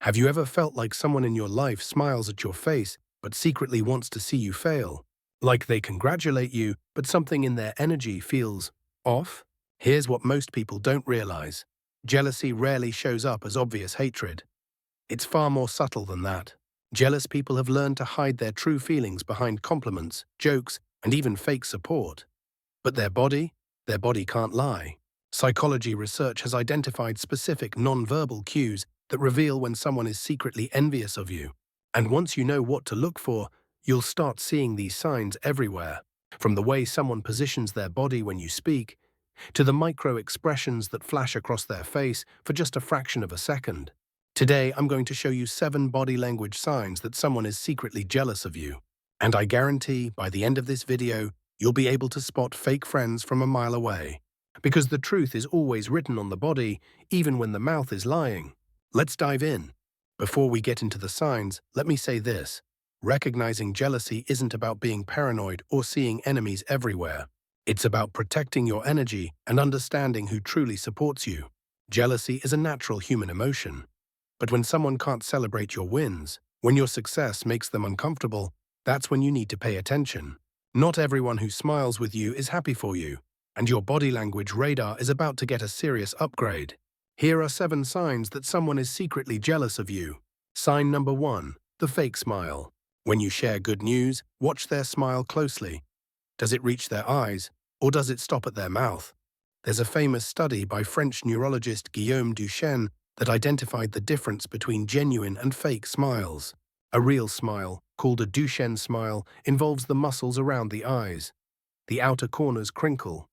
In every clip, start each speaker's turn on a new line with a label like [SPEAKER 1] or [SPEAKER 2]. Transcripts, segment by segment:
[SPEAKER 1] Have you ever felt like someone in your life smiles at your face but secretly wants to see you fail? Like they congratulate you, but something in their energy feels off? Here's what most people don't realize. Jealousy rarely shows up as obvious hatred. It's far more subtle than that. Jealous people have learned to hide their true feelings behind compliments, jokes, and even fake support. But their body can't lie. Psychology research has identified specific nonverbal cues that reveal when someone is secretly envious of you. And once you know what to look for, you'll start seeing these signs everywhere. From the way someone positions their body when you speak, to the micro expressions that flash across their face for just a fraction of a second. Today, I'm going to show you 7 body language signs that someone is secretly jealous of you. And I guarantee, by the end of this video, you'll be able to spot fake friends from a mile away. Because the truth is always written on the body, even when the mouth is lying. Let's dive in. Before we get into the signs, let me say this. Recognizing jealousy isn't about being paranoid or seeing enemies everywhere. It's about protecting your energy and understanding who truly supports you. Jealousy is a natural human emotion. But when someone can't celebrate your wins, when your success makes them uncomfortable, that's when you need to pay attention. Not everyone who smiles with you is happy for you, and your body language radar is about to get a serious upgrade. Here are 7 signs that someone is secretly jealous of you. Sign number 1, the fake smile. When you share good news, watch their smile closely. Does it reach their eyes, or does it stop at their mouth? There's a famous study by French neurologist Guillaume Duchenne that identified the difference between genuine and fake smiles. A real smile, called a Duchenne smile, involves the muscles around the eyes. The outer corners crinkle.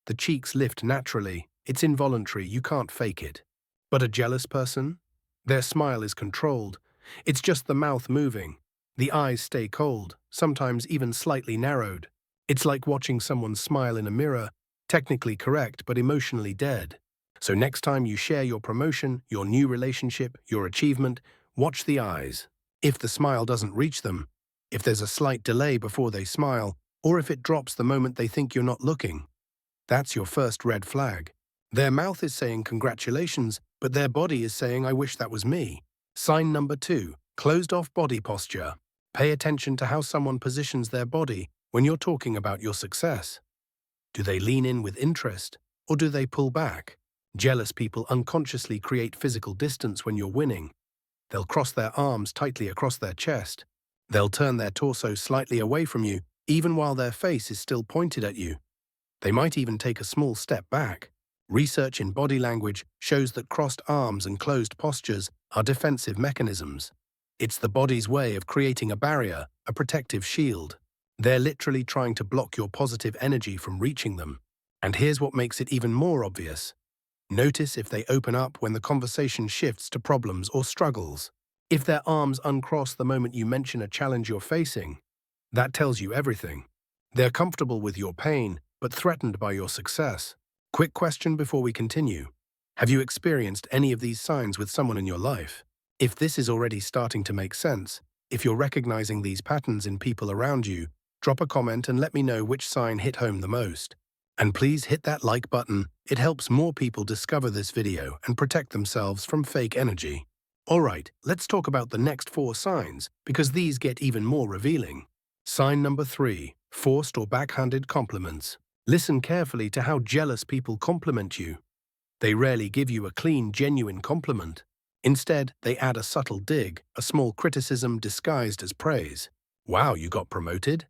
[SPEAKER 1] The cheeks lift naturally. It's involuntary, you can't fake it. But a jealous person? Their smile is controlled. It's just the mouth moving. The eyes stay cold, sometimes even slightly narrowed. It's like watching someone smile in a mirror, technically correct but emotionally dead. So next time you share your promotion, your new relationship, your achievement, watch the eyes. If the smile doesn't reach them, if there's a slight delay before they smile, or if it drops the moment they think you're not looking, that's your first red flag. Their mouth is saying congratulations, but their body is saying I wish that was me. Sign number 2, closed-off body posture. Pay attention to how someone positions their body when you're talking about your success. Do they lean in with interest, or do they pull back? Jealous people unconsciously create physical distance when you're winning. They'll cross their arms tightly across their chest. They'll turn their torso slightly away from you, even while their face is still pointed at you. They might even take a small step back. Research in body language shows that crossed arms and closed postures are defensive mechanisms. It's the body's way of creating a barrier, a protective shield. They're literally trying to block your positive energy from reaching them. And here's what makes it even more obvious. Notice if they open up when the conversation shifts to problems or struggles. If their arms uncross the moment you mention a challenge you're facing, that tells you everything. They're comfortable with your pain, but threatened by your success. Quick question before we continue. Have you experienced any of these signs with someone in your life? If this is already starting to make sense, if you're recognizing these patterns in people around you, drop a comment and let me know which sign hit home the most. And please hit that like button. It helps more people discover this video and protect themselves from fake energy. Alright, let's talk about the next 4 signs, because these get even more revealing. Sign number 3, forced or backhanded compliments. Listen carefully to how jealous people compliment you. They rarely give you a clean, genuine compliment. Instead, they add a subtle dig, a small criticism disguised as praise. Wow, you got promoted?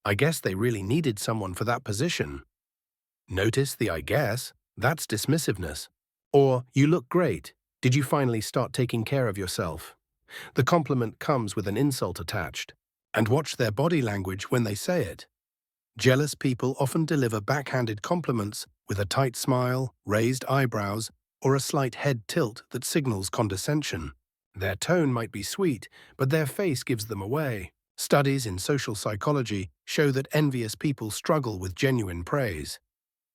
[SPEAKER 1] I guess they really needed someone for that position. Notice the I guess, that's dismissiveness. Or, you look great. Did you finally start taking care of yourself? The compliment comes with an insult attached. And watch their body language when they say it. Jealous people often deliver backhanded compliments with a tight smile, raised eyebrows, or a slight head tilt that signals condescension. Their tone might be sweet, but their face gives them away. Studies in social psychology show that envious people struggle with genuine praise.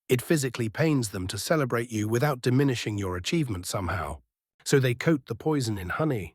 [SPEAKER 1] It physically pains them to celebrate you without diminishing your achievement somehow. So they coat the poison in honey.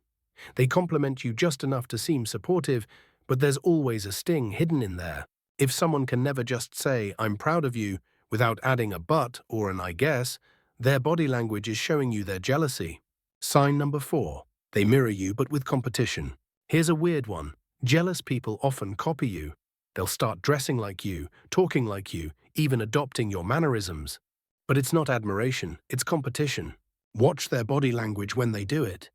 [SPEAKER 1] They compliment you just enough to seem supportive, but there's always a sting hidden in there. If someone can never just say, I'm proud of you, without adding a but or an I guess, their body language is showing you their jealousy. Sign number 4, They mirror you but with competition. Here's a weird one. Jealous people often copy you. They'll start dressing like you, talking like you, even adopting your mannerisms. But it's not admiration, it's competition. Watch their body language when they do it.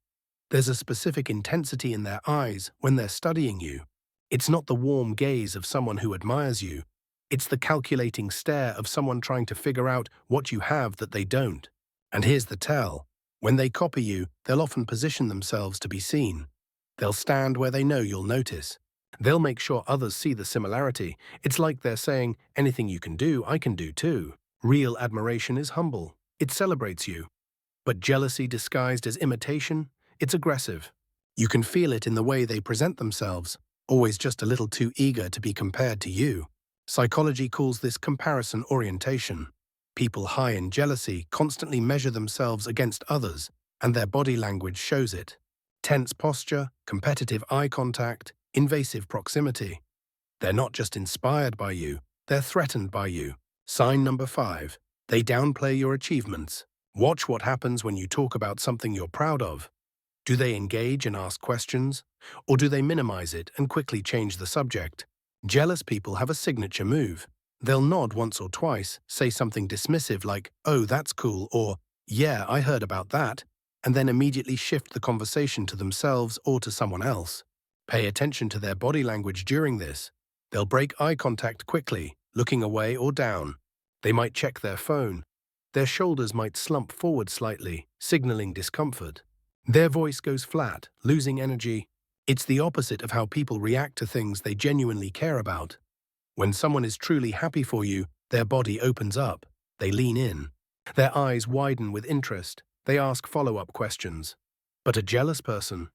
[SPEAKER 1] There's a specific intensity in their eyes when they're studying you. It's not the warm gaze of someone who admires you. It's the calculating stare of someone trying to figure out what you have that they don't. And here's the tell. When they copy you, they'll often position themselves to be seen. They'll stand where they know you'll notice. They'll make sure others see the similarity. It's like they're saying, anything you can do, I can do too. Real admiration is humble. It celebrates you. But jealousy disguised as imitation, it's aggressive. You can feel it in the way they present themselves, always just a little too eager to be compared to you. Psychology calls this comparison orientation. People high in jealousy constantly measure themselves against others, and their body language shows it. Tense posture, competitive eye contact, invasive proximity. They're not just inspired by you, they're threatened by you. Sign number 5. They downplay your achievements. Watch what happens when you talk about something you're proud of. Do they engage and ask questions? Or do they minimize it and quickly change the subject? Jealous people have a signature move. They'll nod once or twice, say something dismissive like, "Oh, that's cool," or "Yeah, I heard about that," and then immediately shift the conversation to themselves or to someone else. Pay attention to their body language during this. They'll break eye contact quickly, looking away or down. They might check their phone. Their shoulders might slump forward slightly, signaling discomfort. Their voice goes flat, losing energy. It's the opposite of how people react to things they genuinely care about. When someone is truly happy for you, their body opens up. They lean in. Their eyes widen with interest. They ask follow-up questions. But a jealous person,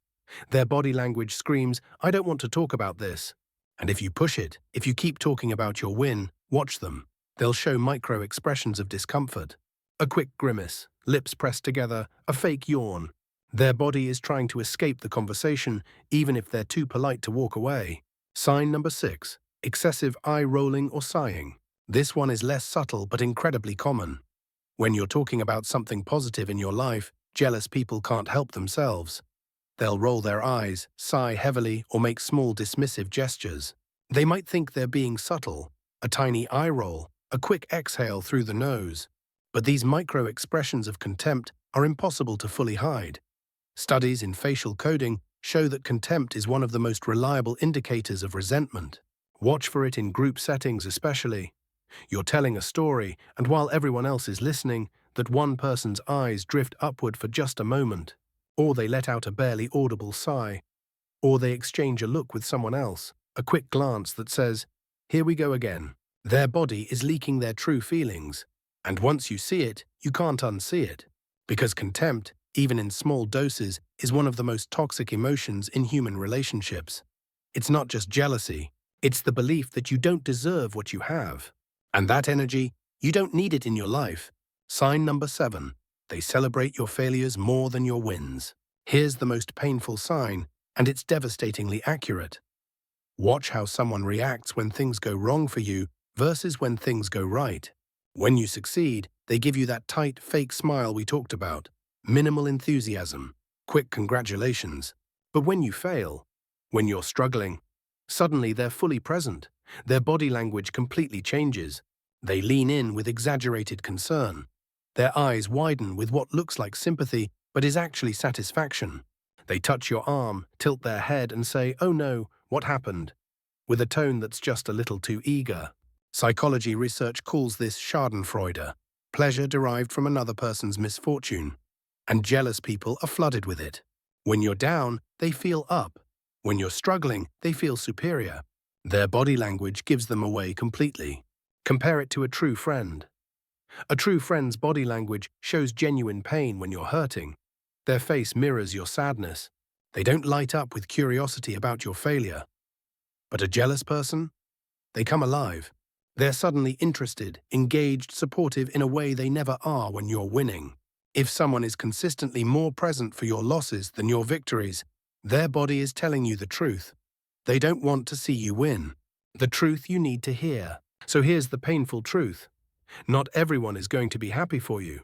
[SPEAKER 1] their body language screams, "I don't want to talk about this." And if you push it, if you keep talking about your win, watch them. They'll show micro-expressions of discomfort. A quick grimace, lips pressed together, a fake yawn. Their body is trying to escape the conversation, even if they're too polite to walk away. Sign number 6. Excessive eye rolling or sighing. This one is less subtle but incredibly common. When you're talking about something positive in your life, jealous people can't help themselves. They'll roll their eyes, sigh heavily, or make small dismissive gestures. They might think they're being subtle, a tiny eye roll, a quick exhale through the nose. But these micro-expressions of contempt are impossible to fully hide. Studies in facial coding show that contempt is one of the most reliable indicators of resentment. Watch for it in group settings especially. You're telling a story, and while everyone else is listening, that one person's eyes drift upward for just a moment. Or they let out a barely audible sigh. Or they exchange a look with someone else, a quick glance that says, "Here we go again." Their body is leaking their true feelings. And once you see it, you can't unsee it. Because contempt, even in small doses, is one of the most toxic emotions in human relationships. It's not just jealousy. It's the belief that you don't deserve what you have. And that energy, you don't need it in your life. Sign number 7. They celebrate your failures more than your wins. Here's the most painful sign, and it's devastatingly accurate. Watch how someone reacts when things go wrong for you versus when things go right. When you succeed, they give you that tight, fake smile we talked about. Minimal enthusiasm, quick congratulations. But when you fail, when you're struggling, suddenly they're fully present. Their body language completely changes. They lean in with exaggerated concern. Their eyes widen with what looks like sympathy, but is actually satisfaction. They touch your arm, tilt their head, and say, "Oh no, what happened?" with a tone that's just a little too eager. Psychology research calls this schadenfreude, pleasure derived from another person's misfortune. And jealous people are flooded with it. When you're down, they feel up. When you're struggling, they feel superior. Their body language gives them away completely. Compare it to a true friend. A true friend's body language shows genuine pain when you're hurting. Their face mirrors your sadness. They don't light up with curiosity about your failure. But a jealous person? They come alive. They're suddenly interested, engaged, supportive in a way they never are when you're winning. If someone is consistently more present for your losses than your victories, their body is telling you the truth. They don't want to see you win. The truth you need to hear. So here's the painful truth. Not everyone is going to be happy for you.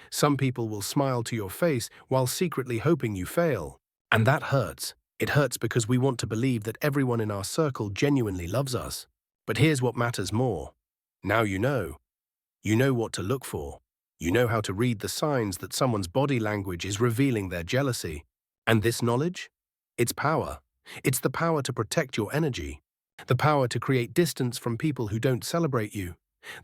[SPEAKER 1] Some people will smile to your face while secretly hoping you fail. And that hurts. It hurts because we want to believe that everyone in our circle genuinely loves us. But here's what matters more. Now you know. You know what to look for. You know how to read the signs that someone's body language is revealing their jealousy. And this knowledge? It's power. It's the power to protect your energy. The power to create distance from people who don't celebrate you.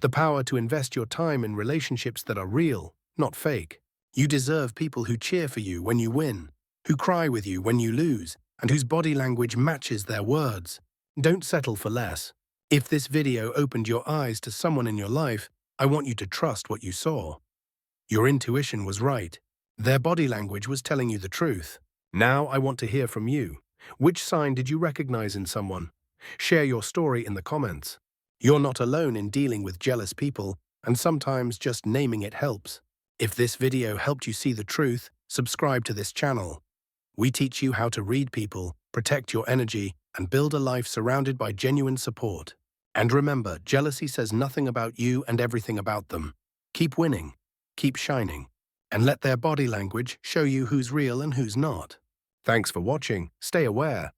[SPEAKER 1] The power to invest your time in relationships that are real, not fake. You deserve people who cheer for you when you win, who cry with you when you lose, and whose body language matches their words. Don't settle for less. If this video opened your eyes to someone in your life, I want you to trust what you saw. Your intuition was right. Their body language was telling you the truth. Now I want to hear from you. Which sign did you recognize in someone? Share your story in the comments. You're not alone in dealing with jealous people, and sometimes just naming it helps. If this video helped you see the truth, subscribe to this channel. We teach you how to read people, protect your energy, and build a life surrounded by genuine support. And remember, jealousy says nothing about you and everything about them. Keep winning, keep shining, and let their body language show you who's real and who's not. Thanks for watching. Stay aware.